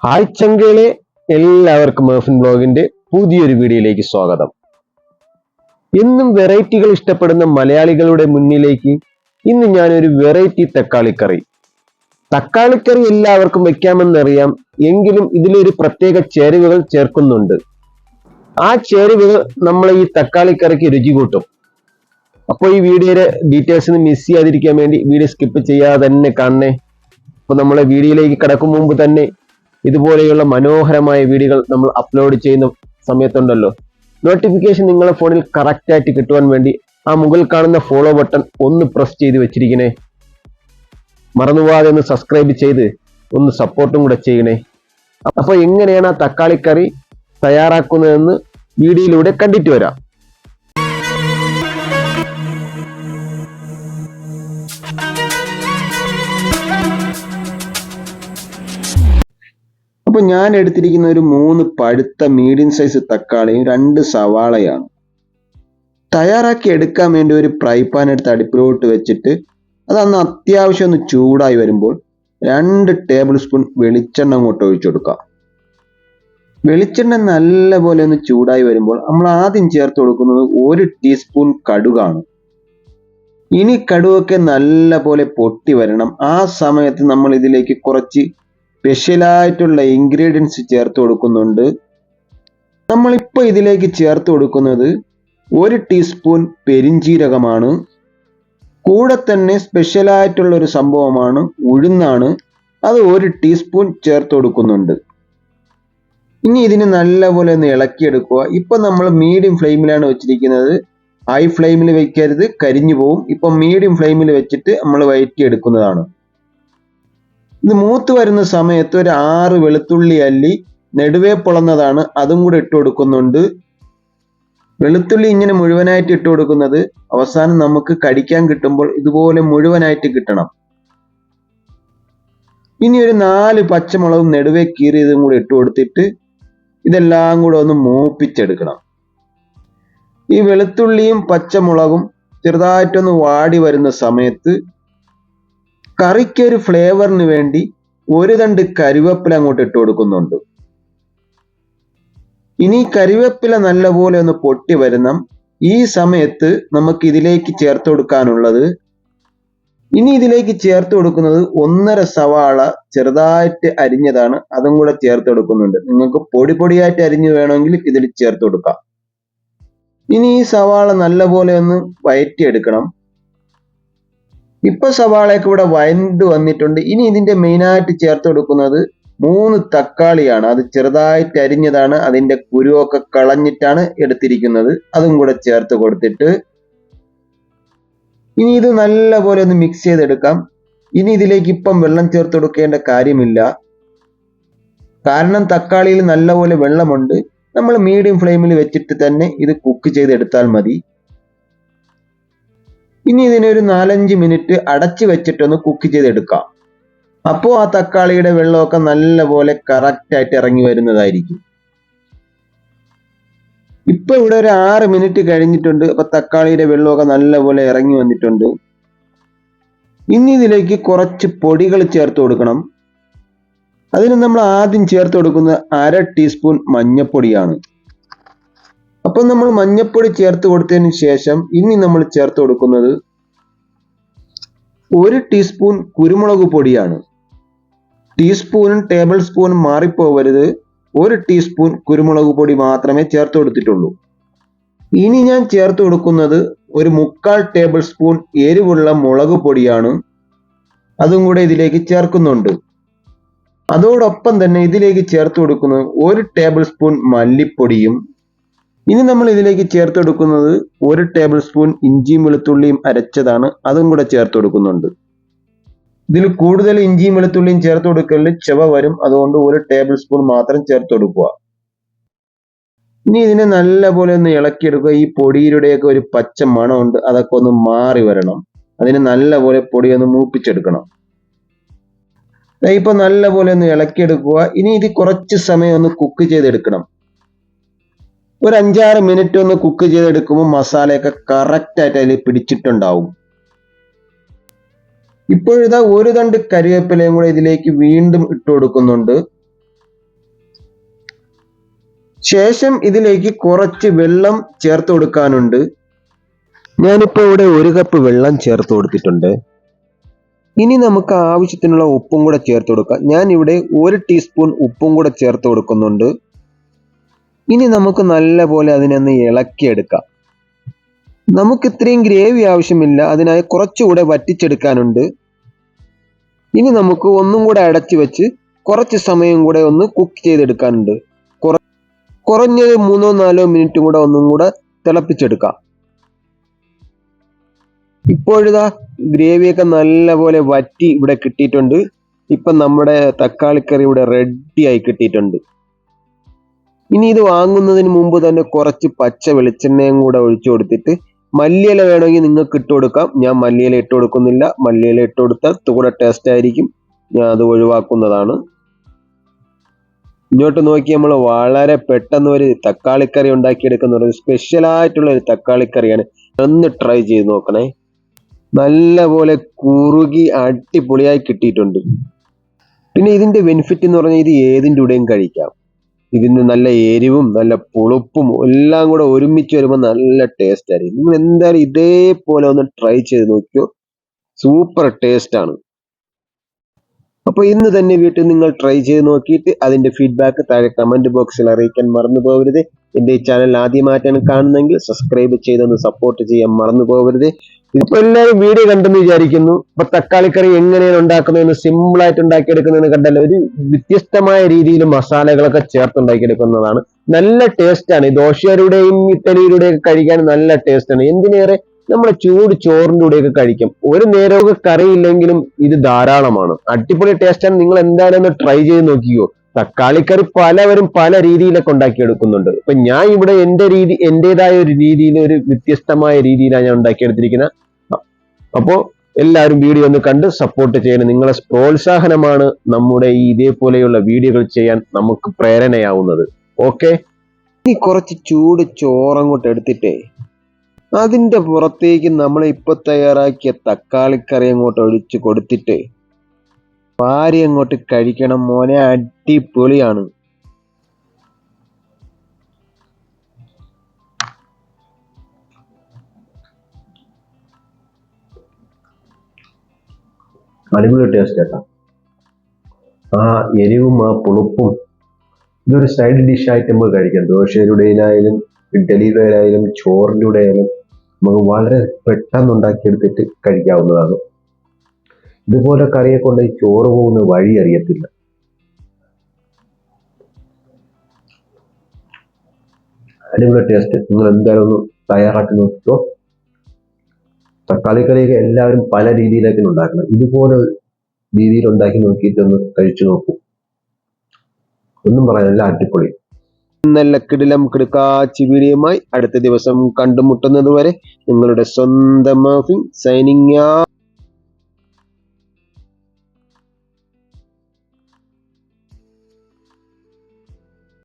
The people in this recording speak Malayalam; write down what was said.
ഹായ് ചങ്കളെ, എല്ലാവർക്കും മേഫിൻ ബ്ലോഗിന്റെ പുതിയൊരു വീഡിയോയിലേക്ക് സ്വാഗതം. എന്നും വെറൈറ്റികൾ ഇഷ്ടപ്പെടുന്ന മലയാളികളുടെ മുന്നിലേക്ക് ഇന്ന് ഞാനൊരു വെറൈറ്റി തക്കാളിക്കറി എല്ലാവർക്കും വെക്കാമെന്നറിയാം. എങ്കിലും ഇതിലൊരു പ്രത്യേക ചേരുവകൾ ചേർക്കുന്നുണ്ട്. ആ ചേരുവകൾ നമ്മളെ ഈ തക്കാളിക്കറിക്ക് രുചി കൂട്ടും. അപ്പോൾ ഈ വീഡിയോയുടെ ഡീറ്റെയിൽസ് മിസ് ചെയ്യാതിരിക്കാൻ വേണ്ടി വീഡിയോ സ്കിപ്പ് ചെയ്യാതെ തന്നെ കാണണേ. അപ്പൊ നമ്മളെ വീഡിയോയിലേക്ക് കടക്കും മുമ്പ് തന്നെ ഇതുപോലെയുള്ള മനോഹരമായ വീഡിയോകൾ നമ്മൾ അപ്ലോഡ് ചെയ്യുന്ന സമയത്തുണ്ടല്ലോ, നോട്ടിഫിക്കേഷൻ നിങ്ങളുടെ ഫോണിൽ കറക്റ്റ് ആയിട്ട് കിട്ടുവാൻ വേണ്ടി ആ മുകളിൽ കാണുന്ന ഫോളോ ബട്ടൺ ഒന്ന് പ്രസ് ചെയ്ത് വെച്ചിരിക്കണേ. മറന്നുപോകാതെ ഒന്ന് സബ്സ്ക്രൈബ് ചെയ്ത് ഒന്ന് സപ്പോർട്ടും കൂടെ ചെയ്യണേ. അപ്പൊ എങ്ങനെയാണ് ആ തക്കാളിക്കറി തയ്യാറാക്കുന്നതെന്ന് വീഡിയോയിലൂടെ കണ്ടിട്ട് വരാം. അപ്പൊ ഞാൻ എടുത്തിരിക്കുന്ന ഒരു 3 പഴുത്ത മീഡിയം സൈസ് തക്കാളിയും 2 സവാളയാണ്. തയ്യാറാക്കി എടുക്കാൻ വേണ്ടി ഒരു ഫ്രൈ പാൻ എടുത്ത് അടുപ്പിലോട്ട് വെച്ചിട്ട് അതന്ന് അത്യാവശ്യം ഒന്ന് ചൂടായി വരുമ്പോൾ 2 ടേബിൾ സ്പൂൺ വെളിച്ചെണ്ണ അങ്ങോട്ട് ഒഴിച്ചു കൊടുക്കാം. വെളിച്ചെണ്ണ നല്ലപോലെ ഒന്ന് ചൂടായി വരുമ്പോൾ നമ്മൾ ആദ്യം ചേർത്ത് കൊടുക്കുന്നത് 1 ടീസ്പൂൺ കടുകാണ്. ഇനി കടുകൊക്കെ നല്ലപോലെ പൊട്ടി വരണം. ആ സമയത്ത് നമ്മൾ ഇതിലേക്ക് കുറച്ച് സ്പെഷ്യലായിട്ടുള്ള ഇൻഗ്രീഡിയൻസ് ചേർത്ത് കൊടുക്കുന്നുണ്ട്. നമ്മളിപ്പോൾ ഇതിലേക്ക് ചേർത്ത് കൊടുക്കുന്നത് 1 ടീസ്പൂൺ പെരിഞ്ജീരകമാണ്. കൂടെ തന്നെ സ്പെഷ്യലായിട്ടുള്ള ഒരു സംഭവമാണ് ഉഴുന്നാണ്. അത് 1 ടീസ്പൂൺ ചേർത്ത് കൊടുക്കുന്നുണ്ട്. ഇനി ഇതിന് നല്ലപോലെ ഒന്ന് ഇളക്കിയെടുക്കുക. ഇപ്പൊ നമ്മൾ മീഡിയം ഫ്ലെയിമിലാണ് വെച്ചിരിക്കുന്നത്. ഹൈ ഫ്ലെയിമിൽ വെക്കരുത്, കരിഞ്ഞു പോവും. ഇപ്പൊ മീഡിയം ഫ്ലെയിമിൽ വെച്ചിട്ട് നമ്മൾ വഴറ്റിയെടുക്കുന്നതാണ്. ഇത് മൂത്ത് വരുന്ന സമയത്ത് ഒരു 6 വെളുത്തുള്ളി അല്ലി നെടുവേ പൊളന്നതാണ്, അതും കൂടെ ഇട്ട് കൊടുക്കുന്നുണ്ട്. വെളുത്തുള്ളി ഇങ്ങനെ മുഴുവനായിട്ട് ഇട്ട് കൊടുക്കുന്നത് അവസാനം നമുക്ക് കടിക്കാൻ കിട്ടുമ്പോൾ ഇതുപോലെ മുഴുവനായിട്ട് കിട്ടണം. ഇനി ഒരു 4 പച്ചമുളകും നെടുവേ കീറിയതും കൂടെ ഇട്ട് കൊടുത്തിട്ട് ഇതെല്ലാം കൂടെ ഒന്ന് മൂപ്പിച്ചെടുക്കണം. ഈ വെളുത്തുള്ളിയും പച്ചമുളകും ചെറുതായിട്ടൊന്ന് വാടി വരുന്ന സമയത്ത് കറിക്കൊരു ഫ്ലേവറിന് വേണ്ടി 1 തണ്ട് കരിവേപ്പില അങ്ങോട്ട് ഇട്ട് കൊടുക്കുന്നുണ്ട്. ഇനി കരിവേപ്പില നല്ലപോലെ ഒന്ന് പൊട്ടി വരണം. ഈ സമയത്ത് നമുക്ക് ഇതിലേക്ക് ചേർത്ത് കൊടുക്കാനുള്ളത്, ഇനി ഇതിലേക്ക് ചേർത്ത് കൊടുക്കുന്നത് 1.5 സവാള ചെറുതായിട്ട് അരിഞ്ഞതാണ്, അതും കൂടെ ചേർത്ത് കൊടുക്കുന്നുണ്ട്. നിങ്ങൾക്ക് പൊടിയായിട്ട് അരിഞ്ഞു വേണമെങ്കിൽ ഇതിൽ ചേർത്ത് കൊടുക്കാം. ഇനി ഈ സവാള നല്ലപോലെ ഒന്ന് വഴറ്റിയെടുക്കണം. ഇപ്പൊ സവാളയൊക്കെ ഇവിടെ വഴണ്ട് വന്നിട്ടുണ്ട്. ഇനി ഇതിന്റെ മെയിനായിട്ട് ചേർത്ത് കൊടുക്കുന്നത് 3 തക്കാളിയാണ്. അത് ചെറുതായിട്ട് അരിഞ്ഞതാണ്, അതിന്റെ കുരുവൊക്കെ കളഞ്ഞിട്ടാണ് എടുത്തിരിക്കുന്നത്. അതും കൂടെ ചേർത്ത് കൊടുത്തിട്ട് ഇനി ഇത് നല്ലപോലെ ഒന്ന് മിക്സ് ചെയ്തെടുക്കാം. ഇനി ഇതിലേക്ക് ഇപ്പം വെള്ളം ചേർത്ത് കൊടുക്കേണ്ട കാര്യമില്ല, കാരണം തക്കാളിയിൽ നല്ലപോലെ വെള്ളമുണ്ട്. നമ്മൾ മീഡിയം ഫ്ലെയിമിൽ വെച്ചിട്ട് തന്നെ ഇത് കുക്ക് ചെയ്തെടുത്താൽ മതി. ഇനി ഇതിനൊരു 4-5 മിനിറ്റ് അടച്ചു വെച്ചിട്ടൊന്ന് കുക്ക് ചെയ്തെടുക്കാം. അപ്പോൾ ആ തക്കാളിയുടെ വെള്ളമൊക്കെ നല്ലപോലെ കറക്റ്റായിട്ട് ഇറങ്ങി വരുന്നതായിരിക്കും. ഇപ്പൊ ഇവിടെ ഒരു 6 മിനിറ്റ് കഴിഞ്ഞിട്ടുണ്ട്. അപ്പൊ തക്കാളിയുടെ വെള്ളമൊക്കെ നല്ലപോലെ ഇറങ്ങി വന്നിട്ടുണ്ട്. ഇനി ഇതിലേക്ക് കുറച്ച് പൊടികൾ ചേർത്ത് കൊടുക്കണം. അതിന് നമ്മൾ ആദ്യം ചേർത്ത് കൊടുക്കുന്നത് 1/2 ടീസ്പൂൺ മഞ്ഞപ്പൊടിയാണ്. അപ്പൊ നമ്മൾ മഞ്ഞപ്പൊടി ചേർത്ത് കൊടുത്തതിന് ശേഷം ഇനി നമ്മൾ ചേർത്ത് കൊടുക്കുന്നത് 1 ടീസ്പൂൺ കുരുമുളക് പൊടിയാണ്. ടീസ്പൂണും ടേബിൾ സ്പൂണും മാറിപ്പോവരുത്. 1 ടീസ്പൂൺ കുരുമുളക് പൊടി മാത്രമേ ചേർത്ത് കൊടുത്തിട്ടുള്ളൂ. ഇനി ഞാൻ ചേർത്ത് കൊടുക്കുന്നത് ഒരു 1/4 ടേബിൾ സ്പൂൺ എരിവുള്ള മുളക് പൊടിയാണ്. അതും കൂടെ ഇതിലേക്ക് ചേർക്കുന്നുണ്ട്. അതോടൊപ്പം തന്നെ ഇതിലേക്ക് ചേർത്ത് കൊടുക്കുന്നത് 1 ടേബിൾ സ്പൂൺ മല്ലിപ്പൊടിയും. ഇനി നമ്മൾ ഇതിലേക്ക് ചേർത്ത് കൊടുക്കുന്നത് 1 ടേബിൾ സ്പൂൺ ഇഞ്ചിയും വെളുത്തുള്ളിയും അരച്ചതാണ്, അതും കൂടെ ചേർത്ത് കൊടുക്കുന്നുണ്ട്. ഇതിൽ കൂടുതൽ ഇഞ്ചിയും വെളുത്തുള്ളിയും ചേർത്ത് കൊടുക്കലിൽ ചവ വരും, അതുകൊണ്ട് 1 ടേബിൾ സ്പൂൺ മാത്രം ചേർത്ത് കൊടുക്കുക. ഇനി ഇതിനെ നല്ലപോലെ ഒന്ന് ഇളക്കിയെടുക്കുക. ഈ പൊടിയുടെയൊക്കെ ഒരു പച്ച മണമുണ്ട്, അതൊക്കെ ഒന്ന് മാറി വരണം. അതിന് നല്ലപോലെ പൊടി ഒന്ന് മൂപ്പിച്ചെടുക്കണം. ഇപ്പൊ നല്ലപോലെ ഒന്ന് ഇളക്കിയെടുക്കുക. ഇനി ഇത് കുറച്ച് സമയം ഒന്ന് കുക്ക് ചെയ്തെടുക്കണം. ഒരു 5-6 മിനിറ്റ് ഒന്ന് കുക്ക് ചെയ്തെടുക്കുമ്പോൾ മസാലയൊക്കെ കറക്റ്റ് ആയിട്ട് അതിൽ പിടിച്ചിട്ടുണ്ടാവും. ഇപ്പോഴിതാ 1 തണ്ട് കരിവേപ്പിലയും കൂടെ ഇതിലേക്ക് വീണ്ടും ഇട്ട് കൊടുക്കുന്നുണ്ട്. ശേഷം ഇതിലേക്ക് കുറച്ച് വെള്ളം ചേർത്ത് കൊടുക്കാനുണ്ട്. ഞാനിപ്പോൾ ഇവിടെ 1 കപ്പ് വെള്ളം ചേർത്ത് കൊടുത്തിട്ടുണ്ട്. ഇനി നമുക്ക് ആവശ്യത്തിനുള്ള ഉപ്പും കൂടെ ചേർത്ത് കൊടുക്കാം. ഞാൻ ഇവിടെ 1 ടീസ്പൂൺ ഉപ്പും കൂടെ ചേർത്ത് കൊടുക്കുന്നുണ്ട്. ഇനി നമുക്ക് നല്ലപോലെ അതിനൊന്ന് ഇളക്കിയെടുക്കാം. നമുക്ക് ഇത്രയും ഗ്രേവി ആവശ്യമില്ല, അതിനായി കുറച്ചുകൂടെ വറ്റിച്ചെടുക്കാനുണ്ട്. ഇനി നമുക്ക് ഒന്നും കൂടെ അടച്ചു വെച്ച് കുറച്ച് സമയം കൂടെ ഒന്ന് കുക്ക് ചെയ്തെടുക്കാനുണ്ട്. കുറഞ്ഞത് 3-4 മിനിറ്റ് കൂടെ ഒന്നും കൂടെ തിളപ്പിച്ചെടുക്കാം. ഇപ്പോഴിതാ ഗ്രേവിയൊക്കെ നല്ലപോലെ വറ്റി ഇവിടെ കിട്ടിയിട്ടുണ്ട്. ഇപ്പം നമ്മുടെ തക്കാളിക്കറി ഇവിടെ റെഡി ആയി കിട്ടിയിട്ടുണ്ട്. ഇനി ഇത് വാങ്ങുന്നതിന് മുമ്പ് തന്നെ കുറച്ച് പച്ച വെളിച്ചെണ്ണയും കൂടെ ഒഴിച്ചു കൊടുത്തിട്ട് മല്ലിയില വേണമെങ്കിൽ നിങ്ങൾക്ക് ഇട്ട് കൊടുക്കാം. ഞാൻ മല്ലിയില ഇട്ട് കൊടുക്കുന്നില്ല. മല്ലിയില ഇട്ട് കൊടുത്താൽ കൂടെ ടേസ്റ്റ് ആയിരിക്കും. ഞാൻ അത് ഒഴിവാക്കുന്നതാണ്. ഇങ്ങോട്ട് നോക്കി നമ്മൾ വളരെ പെട്ടെന്ന് ഒരു തക്കാളിക്കറി ഉണ്ടാക്കിയെടുക്കുന്ന ഒരു സ്പെഷ്യലായിട്ടുള്ള ഒരു തക്കാളിക്കറിയാണ്. ഒന്ന് ട്രൈ ചെയ്ത് നോക്കണേ. നല്ലപോലെ കുറുകി അടിപൊളിയായി കിട്ടിയിട്ടുണ്ട്. പിന്നെ ഇതിന്റെ ബെനിഫിറ്റ് എന്ന് പറഞ്ഞാൽ ഇത് ഏതിൻ്റെ കൂടെയും കഴിക്കാം. ഇതിന് നല്ല എരിവും നല്ല പുളിപ്പും എല്ലാം കൂടെ ഒരുമിച്ച് വരുമ്പോൾ നല്ല ടേസ്റ്റ് ആയിരിക്കും. നിങ്ങൾ എന്തായാലും ഇതേപോലെ ഒന്ന് ട്രൈ ചെയ്ത് നോക്കിയോ, സൂപ്പർ ടേസ്റ്റ് ആണ്. അപ്പോൾ ഇന്ന് തന്നെ വീട്ടിൽ നിങ്ങൾ ട്രൈ ചെയ്ത് നോക്കിയിട്ട് അതിന്റെ ഫീഡ്ബാക്ക് താഴെ കമന്റ് ബോക്സിൽ അറിയിക്കാൻ മറന്നു പോകരുത്. എന്റെ ഈ ചാനൽ ആദ്യമായിട്ടാണ് കാണുന്നതെങ്കിൽ സബ്സ്ക്രൈബ് ചെയ്തൊന്ന് സപ്പോർട്ട് ചെയ്യാൻ മറന്നു പോകരുത്. ഇപ്പൊ എല്ലാവരും വീഡിയോ കണ്ടെന്ന് വിചാരിക്കുന്നു. ഇപ്പൊ തക്കാളിക്കറി എങ്ങനെയാണ് ഉണ്ടാക്കുന്നതെന്ന് സിമ്പിൾ ആയിട്ട് ഉണ്ടാക്കിയെടുക്കുന്നതെന്ന് കണ്ടല്ലോ. ഒരു വ്യത്യസ്തമായ രീതിയിൽ മസാലകളൊക്കെ ചേർത്ത് ഉണ്ടാക്കിയെടുക്കുന്നതാണ്. നല്ല ടേസ്റ്റ് ആണ്. ദോശയുടെയും ഇഡ്ഡലിയുടെയും കഴിക്കാൻ നല്ല ടേസ്റ്റ് ആണ്. എന്തിനേറെ നമ്മളെ ചൂട് ചോറിൻ്റെ കൂടെയൊക്കെ കഴിക്കും. ഒരു നേരമൊക്കെ കറി ഇല്ലെങ്കിലും ഇത് ധാരാളമാണ്. അടിപൊളി ടേസ്റ്റാണ്. നിങ്ങൾ എന്തായാലും ഒന്ന് ട്രൈ ചെയ്ത് നോക്കിയോ. തക്കാളിക്കറി പലവരും പല രീതിയിലൊക്കെ ഉണ്ടാക്കിയെടുക്കുന്നുണ്ട്. ഇപ്പൊ ഞാൻ ഇവിടെ എന്റേതായ ഒരു രീതിയിൽ, ഒരു വ്യത്യസ്തമായ രീതിയിലാണ് ഞാൻ ഉണ്ടാക്കിയെടുത്തിരിക്കുന്നത്. അപ്പോൾ എല്ലാവരും വീഡിയോ ഒന്ന് കണ്ട് സപ്പോർട്ട് ചെയ്യണം. നിങ്ങളെ പ്രോത്സാഹനമാണ് നമ്മുടെ ഈ ഇതേപോലെയുള്ള വീഡിയോകൾ ചെയ്യാൻ നമുക്ക് പ്രേരണയാവുന്നത്. ഓക്കെ, ഇനി കുറച്ച് ചൂട് ചോറങ്ങോട്ട് എടുത്തിട്ടേ അതിന്റെ പുറത്തേക്ക് നമ്മൾ ഇപ്പൊ തയ്യാറാക്കിയ തക്കാളിക്കറി അങ്ങോട്ട് ഒഴിച്ച് കൊടുത്തിട്ട് വാരി അങ്ങോട്ട് കഴിക്കണം മോനെ. അടിപൊളിയാണ്. അടിപൊളി ടേസ്റ്റ് കേട്ടോ. ആ എരിവും ആ പുളിപ്പും ഇതൊരു സൈഡ് ഡിഷ് ആയിട്ട് നമുക്ക് കഴിക്കാം. ദോശയുടെ ആയാലും ഇഡ്ഡലിയുടെ ആയാലും ചോറിൻ്റെ ആയാലും നമുക്ക് വളരെ പെട്ടെന്ന് ഉണ്ടാക്കിയെടുത്തിട്ട് കഴിക്കാവുന്നതാണ്. ഇതുപോലെ കറിയെ കൊണ്ട് ഈ ചോറ് പോകുന്ന വഴി അറിയത്തില്ല. അടിപൊളി ടേസ്റ്റ്. നിങ്ങൾ എന്തായാലും ഒന്ന് തയ്യാറാക്കി നോക്കിക്കോ. തക്കാളി കറിയൊക്കെ എല്ലാവരും പല രീതിയിലേക്ക് ഉണ്ടാക്കണം. ഇതുപോലെ രീതിയിൽ ഉണ്ടാക്കി നോക്കിയിട്ടൊന്ന് കഴിച്ചു നോക്കൂ. ഒന്നും പറയാനില്ല, അടിപൊളി. നല്ല കിടിലം കിടുക്കാച്ചി വീഡിയോയുമായി അടുത്ത ദിവസം കണ്ടുമുട്ടുന്നത് വരെ നിങ്ങളുടെ സ്വന്തം സൈനിങ് ഔട്ട്.